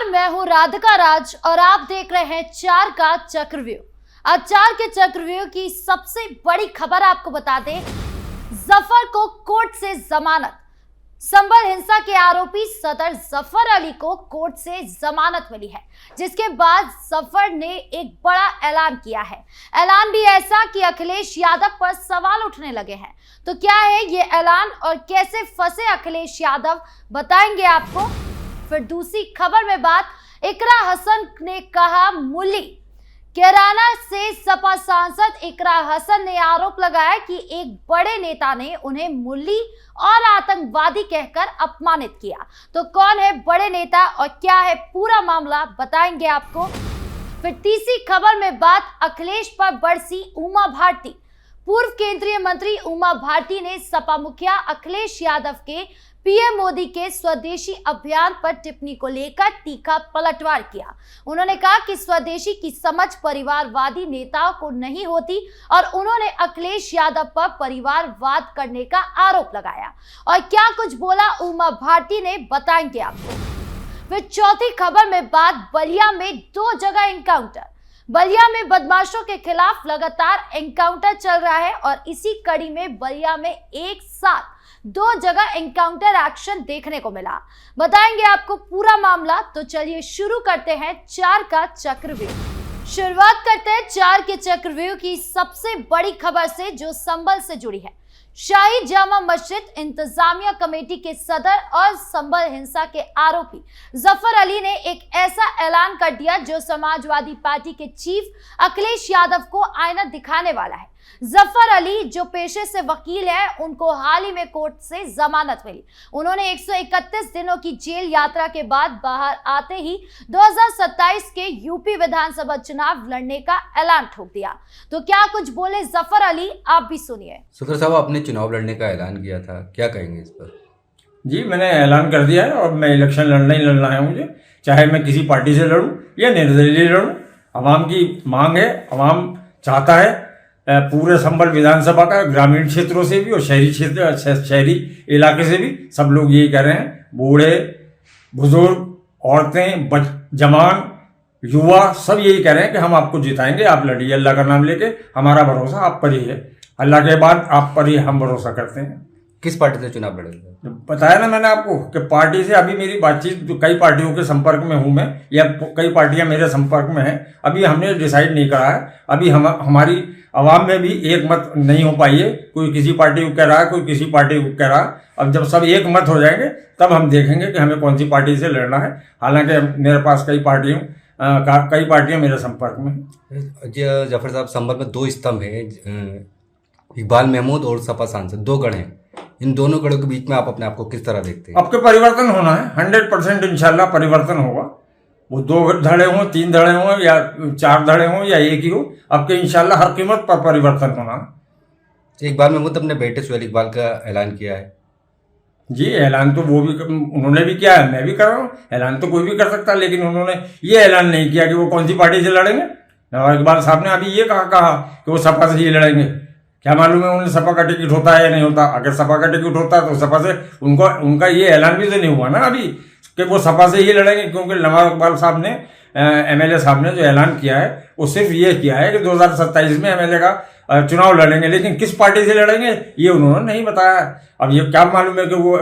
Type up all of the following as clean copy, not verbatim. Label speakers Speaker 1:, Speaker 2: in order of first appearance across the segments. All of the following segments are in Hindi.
Speaker 1: मैं हूं राधिका राज और आप देख रहे हैं चार का चक्रव्यूह। आज चार के चक्रव्यूह की सबसे बड़ी खबर आपको बता दें, जफर को कोर्ट से जमानत। संभल हिंसा के आरोपी सदर जफर अली को कोर्ट से जमानत मिली है, जिसके बाद जफर ने एक बड़ा ऐलान किया है। ऐलान भी ऐसा कि अखिलेश यादव पर सवाल उठने लगे हैं। तो क्या है ये ऐलान और कैसे फंसे अखिलेश यादव, बताएंगे आपको। फिर दूसरी खबर में बात, इकरा हसन ने कहा मुल्ली। कैराना से सपा सांसद इकरा हसन ने आरोप लगाया कि एक बड़े नेता ने उन्हें मुल्ली और आतंकवादी कहकर अपमानित किया। तो कौन है बड़े नेता और क्या है पूरा मामला, बताएंगे आपको। फिर तीसरी खबर में बात, अखिलेश पर बरसी उमा भारती। पूर्व केंद्रीय मंत्री उमा भारती ने सपा मुखिया अखिलेश यादव के पीएम मोदी के स्वदेशी अभियान पर टिप्पणी को लेकर तीखा पलटवार किया। उन्होंने कहा कि स्वदेशी की समझ परिवारवादी नेताओं को नहीं होती और उन्होंने अखिलेश यादव पर परिवारवाद करने का आरोप लगाया। और क्या कुछ बोला उमा भारती ने, बताएंगे आपको। फिर चौथी खबर में बात, बलिया में 2 जगह एनकाउंटर। बलिया में बदमाशों के खिलाफ लगातार एनकाउंटर चल रहा है और इसी कड़ी में बलिया में एक साथ 2 जगह एनकाउंटर एक्शन देखने को मिला। बताएंगे आपको पूरा मामला। तो चलिए शुरू करते हैं चार का चक्रव्यूह। शुरुआत करते हैं चार के चक्रव्यूह की सबसे बड़ी खबर से, जो संभल से जुड़ी है। शाही जामा मस्जिद इंतजामिया कमेटी के सदर और संभल हिंसा के आरोपी जफर अली ने एक ऐसा ऐलान कर दिया जो समाजवादी पार्टी के चीफ अखिलेश यादव को आईना दिखाने वाला है। जफर अली जो पेशे से वकील है, उनको हाल ही में कोर्ट से जमानत मिली। उन्होंने 131 दिनों की जेल यात्रा के बाद बाहर आते ही 2027 के यूपी विधानसभा चुनाव लड़ने का ऐलान ठोक दिया। तो क्या कुछ बोले जफर अली, आप भी सुनिए।
Speaker 2: शुक्र साहब, आपने चुनाव लड़ने का ऐलान किया था, क्या कहेंगे इस पर?
Speaker 3: जी, मैंने ऐलान कर दिया है और मैं इलेक्शन लड़ना ही लड़ना है मुझे, चाहे मैं किसी पार्टी से लड़ूं या निर्दलीय लड़ूं। अवाम की मांग है, अवाम चाहता है पूरे संभल विधानसभा का, ग्रामीण क्षेत्रों से भी और शहरी क्षेत्र, शहरी इलाके से भी सब लोग यही कह रहे हैं। बूढ़े, बुजुर्ग, औरतें, जवान, युवा सब यही कह रहे हैं कि हम आपको जिताएंगे, आप लड़िए, अल्लाह का नाम लेके। हमारा भरोसा आप पर ही है, अल्लाह के बाद आप पर ही हम भरोसा करते हैं।
Speaker 2: किस पार्टी से चुनाव लड़ेंगे?
Speaker 3: बताया ना मैंने आपको कि पार्टी से अभी मेरी बातचीत, कई पार्टियों के संपर्क में हूं मैं, या कई पार्टियां मेरे संपर्क में हैं। अभी हमने डिसाइड नहीं करा है। अभी हमारी आवाम में भी एक मत नहीं हो पाई है। कोई किसी पार्टी को कह रहा है, कोई किसी पार्टी को कह रहा है। अब जब सब एक मत हो जाएंगे तब हम देखेंगे कि हमें कौन सी पार्टी से लड़ना है। हालांकि मेरे पास कई पार्टियां मेरे संपर्क में।
Speaker 2: जफर साहब, संभल में 2 स्तंभ है, इकबाल महमूद और सपा सांसद, 2 गढ़ हैं। इन दोनों गढ़ों के बीच में आप अपने आप को किस तरह देखते हैं?
Speaker 3: आपके परिवर्तन होना है, 100% इंशाल्लाह परिवर्तन होगा। वो 2 धड़े हों, 3 धड़े हों या 4 धड़े हों या एक ही हो, आपके इंशाल्लाह हर कीमत पर परिवर्तन होना है।
Speaker 2: इकबाल महमूद अपने बेटे सुहेल इकबाल का ऐलान किया है।
Speaker 3: जी, ऐलान तो वो भी उन्होंने भी किया है, मैं भी कर रहा हूँ। ऐलान तो कोई भी कर सकता है, लेकिन उन्होंने ये ऐलान नहीं किया कि वो कौन सी पार्टी से लड़ेंगे। नवाब इकबाल साहब ने अभी ये कहा कि वो सपा से ही लड़ेंगे। क्या मालूम है उन्हें सपा का टिकट होता है या नहीं होता। अगर सपा का टिकट होता है तो सपा से उनका ये ऐलान भी तो नहीं हुआ ना अभी कि वो सपा से ही लड़ेंगे, क्योंकि नवाब इकबाल साहब ने, एमएलए साहब ने जो ऐलान किया है वो सिर्फ ये किया है कि 2027 में एमएलए का चुनाव लड़ेंगे, लेकिन किस पार्टी से लड़ेंगे ये उन्होंने नहीं बताया। अब ये क्या मालूम है कि वो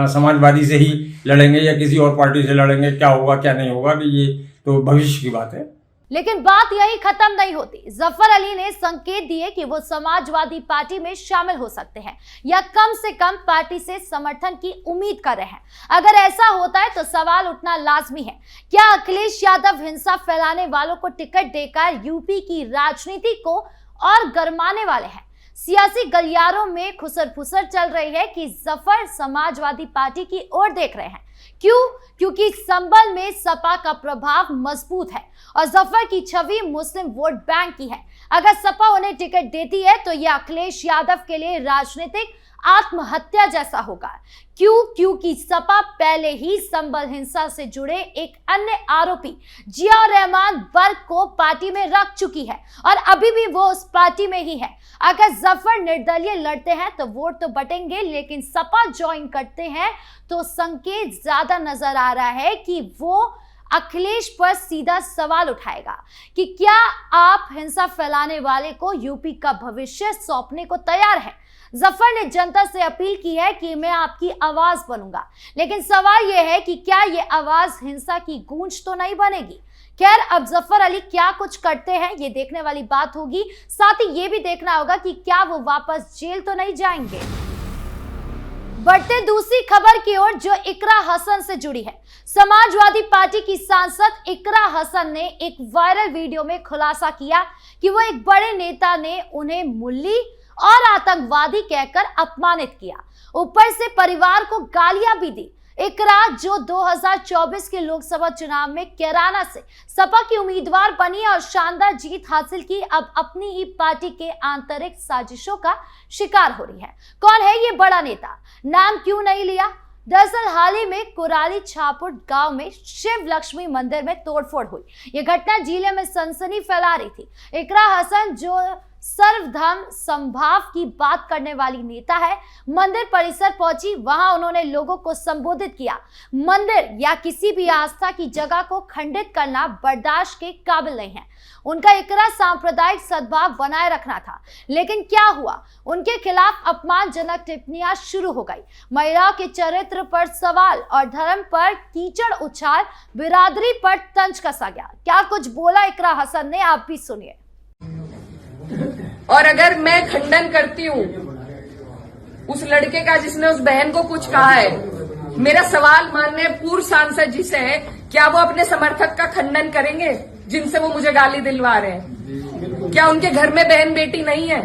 Speaker 3: समाजवादी से ही लड़ेंगे या किसी और पार्टी से लड़ेंगे। क्या होगा क्या नहीं होगा कि ये तो भविष्य की बात है।
Speaker 1: लेकिन बात यही खत्म नहीं होती। जफर अली ने संकेत दिए कि वो समाजवादी पार्टी में शामिल हो सकते हैं या कम से कम पार्टी से समर्थन की उम्मीद कर रहे हैं। अगर ऐसा होता है तो सवाल उठना लाजमी है, क्या अखिलेश यादव हिंसा फैलाने वालों को टिकट देकर यूपी की राजनीति को और गरमाने वाले हैं? सियासी गलियारों में खुसर फुसर चल रही है कि जफर समाजवादी पार्टी की ओर देख रहे हैं। क्यों? क्योंकि संभल में सपा का प्रभाव मजबूत है और जफर की छवि मुस्लिम वोट बैंक की है। अगर सपा उन्हें टिकट देती है तो यह अखिलेश यादव के लिए राजनीतिक आत्महत्या जैसा होगा। क्यों? क्योंकि सपा पहले ही संभल हिंसा से जुड़े एक अन्य आरोपी जिया रहमान बर्ग को पार्टी में रख चुकी है और अभी भी वो उस पार्टी में ही है। अगर जफर निर्दलीय लड़ते हैं तो वोट तो बटेंगे, लेकिन सपा ज्वाइन करते हैं तो संकेत ज्यादा नजर आ रहा है कि वो अखिलेश पर सीधा सवाल उठाएगा कि क्या आप हिंसा फैलाने वाले को यूपी का भविष्य सौंपने को तैयार हैं। जफर ने जनता से अपील की है कि मैं आपकी आवाज बनूंगा, लेकिन सवाल यह है कि क्या यह आवाज हिंसा की गूंज तो नहीं बनेगी। खैर, अब जफर अली क्या कुछ करते हैं ये देखने वाली बात होगी। साथ ही ये भी देखना होगा कि क्या वो वापस जेल तो नहीं जाएंगे। बढ़ते दूसरी खबर की ओर जो इकरा हसन से जुड़ी है। समाजवादी पार्टी की सांसद इकरा हसन ने एक वायरल वीडियो में खुलासा किया कि वो एक बड़े नेता ने उन्हें मुल्ली और आतंकवादी कहकर अपमानित किया, ऊपर से परिवार को गालियां भी दी। इकरा जो 2024 के लोकसभा चुनाव में कैराना से सपा की उम्मीदवार बनी और शानदार जीत हासिल की, अब अपनी ही पार्टी के आंतरिक साजिशों का शिकार हो रही है। कौन है ये बड़ा नेता, नाम क्यों नहीं लिया? दरअसल हाल ही में कुराली छापुट गांव में शिव लक्ष्मी मंदिर में तोड़फोड़ हुई। यह घटना जिले में सनसनी फैला रही थी। इकरा हसन जो सर्वधर्म संभाव की बात करने वाली नेता है, मंदिर परिसर पहुंची, वहां उन्होंने लोगों को संबोधित किया। मंदिर या किसी भी आस्था की जगह को खंडित करना बर्दाश्त के काबिल नहीं है। उनका इकरा सांप्रदायिक सद्भाव बनाए रखना था, लेकिन क्या हुआ, उनके खिलाफ अपमानजनक टिप्पणियां शुरू हो गई। महिलाओं के चरित्र पर सवाल और धर्म पर कीचड़ उछाल, बिरादरी पर तंज कसा गया। क्या कुछ बोला इकरा हसन ने, आप भी सुनिए।
Speaker 4: और अगर मैं खंडन करती हूँ उस लड़के का जिसने उस बहन को कुछ कहा है, मेरा सवाल माननीय पूर्व सांसद जी से है, क्या वो अपने समर्थक का खंडन करेंगे जिनसे वो मुझे गाली दिलवा रहे हैं? क्या उनके घर में बहन बेटी नहीं है?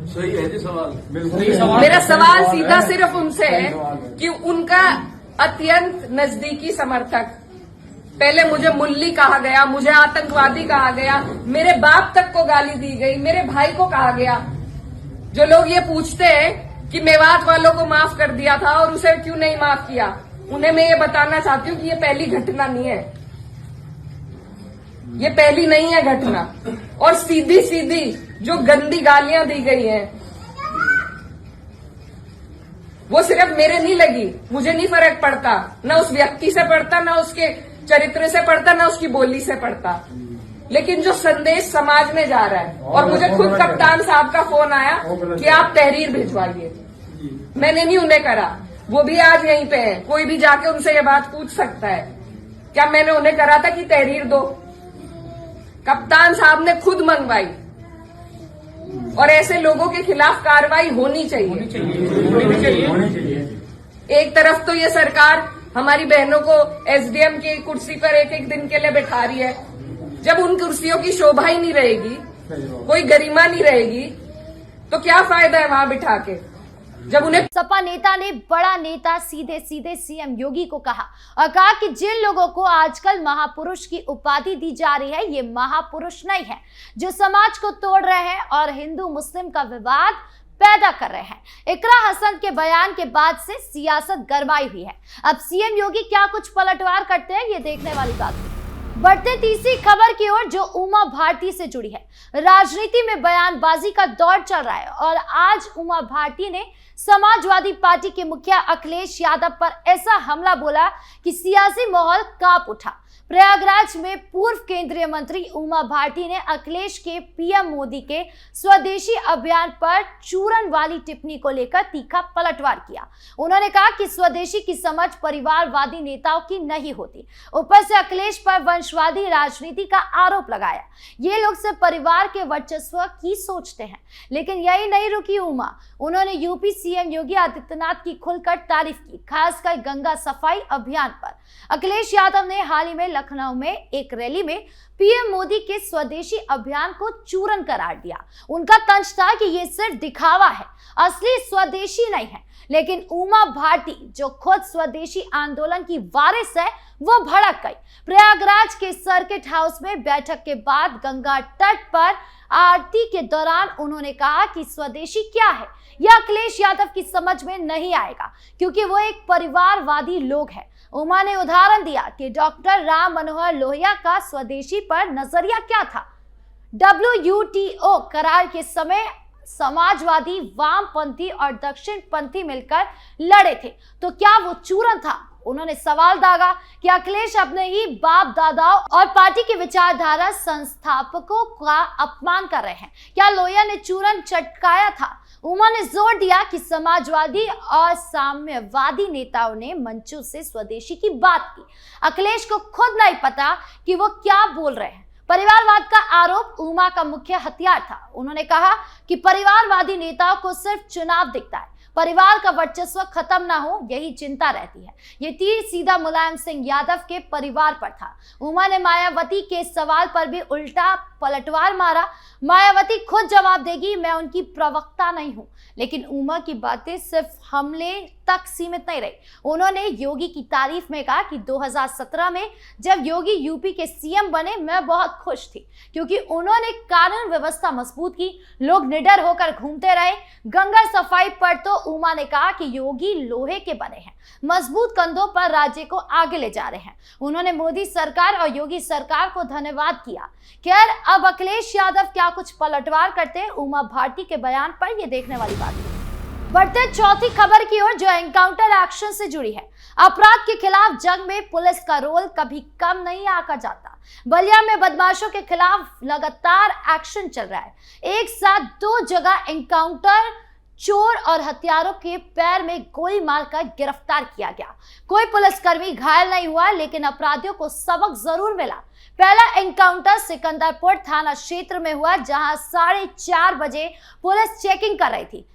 Speaker 5: सही है जी सवाल।
Speaker 4: मेरा सवाल सीधा सिर्फ उनसे है कि उनका अत्यंत नजदीकी समर्थक, पहले मुझे मुल्ली कहा गया, मुझे आतंकवादी कहा गया, मेरे बाप तक को गाली दी गई, मेरे भाई को कहा गया। जो लोग ये पूछते हैं कि मेवात वालों को माफ कर दिया था और उसे क्यों नहीं माफ किया, उन्हें मैं ये बताना चाहती हूँ कि ये पहली घटना नहीं है, ये पहली नहीं है घटना। और सीधी सीधी जो गंदी गालियां दी गई हैं, वो सिर्फ मेरे नहीं लगी, मुझे नहीं फर्क पड़ता, न उस व्यक्ति से पड़ता, न उसके चरित्र से पड़ता, ना उसकी बोली से पड़ता, लेकिन जो संदेश समाज में जा रहा है। और मुझे खुद कप्तान साहब का फोन आया कि आप तहरीर भिजवाइए, मैंने नहीं उन्हें करा, वो भी आज यहीं पे है, कोई भी जाके उनसे ये बात पूछ सकता है, क्या मैंने उन्हें करा था कि तहरीर दो? कप्तान साहब ने खुद मंगवाई। और ऐसे लोगों के खिलाफ कार्रवाई होनी चाहिए। एक तरफ तो ये सरकार हमारी बहनों को एसडीएम की कुर्सी पर एक एक दिन के लिए बैठा रही है, जब उन कुर्सियों की शोभा ही नहीं रहेगी, कोई गरिमा नहीं रहेगी, तो क्या फायदा है वहां बिठा के, जब उन्हें।
Speaker 1: सपा नेता ने बड़ा नेता सीधे सीधे सीएम योगी को कहा और कहा कि जिन लोगों को आजकल महापुरुष की उपाधि दी जा रही है, ये महापुरुष नहीं है जो समाज को तोड़ रहे हैं और हिंदू मुस्लिम का विवाद पैदा कर रहे हैं। इकरा हसन के बयान के बाद से सियासत गरमाई हुई है। अब सीएम योगी क्या कुछ पलटवार करते हैं ये देखने वाली बात है। बढ़ते तीसरी खबर की ओर जो उमा भारती से जुड़ी है। राजनीति में बयानबाजी का दौर चल रहा है और आज उमा भारती ने समाजवादी पार्टी के मुखिया अखिलेश यादव पर ऐसा हमला बोला कि सियासी माहौल कांप उठा। प्रयागराज में पूर्व केंद्रीय मंत्री उमा भारती ने अखिलेश के पीएम मोदी के स्वदेशी अभियान पर चूरन वाली टिप्पणी को लेकर तीखा पलटवार किया। उन्होंने कहा कि स्वदेशी की समझ परिवारवादी नेताओं की नहीं होती। ऊपर से अखिलेश पर वंशवादी राजनीति का आरोप लगाया। ये लोग सिर्फ परिवार के वर्चस्व की सोचते हैं। लेकिन यही नहीं रुकी उमा, उन्होंने यूपी सीएम योगी आदित्यनाथ की खुलकर तारीफ की, खासकर गंगा सफाई अभियान पर। अखिलेश यादव ने हाल ही में लखनऊ में एक रैली में पीएम मोदी के स्वदेशी अभियान को चूरन करार दिया। उनका तंज था कि ये सिर्फ दिखावा है, असली स्वदेशी नहीं है। लेकिन उमा भारती जो खुद स्वदेशी आंदोलन की वारिस है, वो भड़क गई। प्रयागराज के सर्किट हाउस में बैठक के बाद गंगा तट पर आरती के दौरान उन्होंने कहा कि स्वदेशी क्या है यह अखिलेश यादव की समझ में नहीं आएगा, क्योंकि वो एक परिवारवादी लोग हैं। उमा ने उदाहरण दिया कि डॉक्टर राम मनोहर लोहिया का स्वदेशी पर नजरिया क्या था। WTO करार के समय समाजवादी, वामपंथी और दक्षिणपंथी मिलकर लड़े थे, तो क्या वो चूरन था? उन्होंने सवाल दागा कि अखिलेश अपने ही बाप दादाओं और पार्टी की विचारधारा संस्थापकों का अपमान कर रहे हैं। क्या लोहिया ने चूरन चटकाया था? उमा ने जोर दिया कि समाजवादी और साम्यवादी नेताओं ने मंचों से स्वदेशी की बात की। अखिलेश को खुद नहीं पता कि वो क्या बोल रहे हैं। परिवारवाद का आरोप उमा का मुख्य हथियार था। उन्होंने कहा कि परिवारवादी नेताओं को सिर्फ चुनाव दिखता है, परिवार का वर्चस्व खत्म ना हो यही चिंता रहती है। ये तीर सीधा मुलायम सिंह यादव के परिवार पर था। उमा ने मायावती के सवाल पर भी उल्टा पलटवार मारा। मायावती खुद जवाब देगी, मैं उनकी प्रवक्ता नहीं हूं। लेकिन उमा की बातें सिर्फ हमले तक सीमित नहीं रही। उन्होंने योगी की तारीफ में कहा कि 2017 में जब योगी यूपी के सीएम बने मैं बहुत खुश थी, क्योंकि उन्होंने कानून व्यवस्था मजबूत की, लोग निडर होकर घूमते रहे। गंगा सफाई पर तो उमा ने कहा कि योगी लोहे के बने हैं, मजबूत कंधों पर राज्य को आगे ले जा रहे हैं। उन्होंने मोदी सरकार और योगी सरकार को धन्यवाद किया। खैर, अब अखिलेश यादव क्या कुछ पलटवार करते हैं उमा भारती के बयान पर, यह देखने वाली बात है। बढ़ते चौथी खबर की ओर, जो एनकाउंटर एक्शन से जुड़ी है। अपराध के खिलाफ जंग में पुलिस का रोल कभी कम नहीं आंका जाता। बलिया में बदमाशों के खिलाफ लगातार एक्शन चल रहा है। एक साथ 2 जगह एनकाउंटर, चोर और हथियारों के पैर में गोली मारकर गिरफ्तार किया गया। कोई पुलिसकर्मी घायल नहीं हुआ, लेकिन अपराधियों को सबक जरूर मिला। पहला एनकाउंटर सिकंदरपुर थाना क्षेत्र में हुआ, जहां 4:30 बजे पुलिस चेकिंग कर रही थी।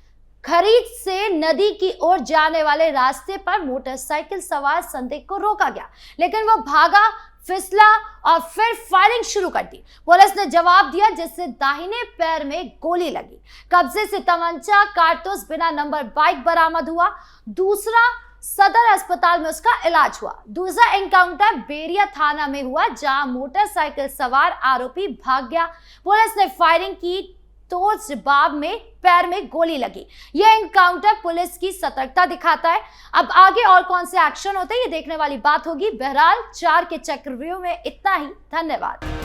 Speaker 1: खरीद से नदी की ओर जाने वाले रास्ते पर मोटरसाइकिल सवार संदिग्ध को रोका गया, लेकिन वो भागा, फिसला और फिर फायरिंग शुरू कर दी। पुलिस ने जवाब दिया, जिससे दाहिने पैर में गोली लगी। कब्जे से तमंचा, कारतूस, बिना नंबर बाइक बरामद हुआ। दूसरा सदर अस्पताल में उसका इलाज हुआ। दूसरा एनकाउंटर बेरिया थाना में हुआ, जहां मोटरसाइकिल सवार आरोपी भाग गया। पुलिस ने फायरिंग की तो जवाब में पैर में गोली लगी। यह एनकाउंटर पुलिस की सतर्कता दिखाता है। अब आगे और कौन से एक्शन होते हैं ये देखने वाली बात होगी। बहरहाल 4 के चक्रव्यूह में इतना ही। धन्यवाद।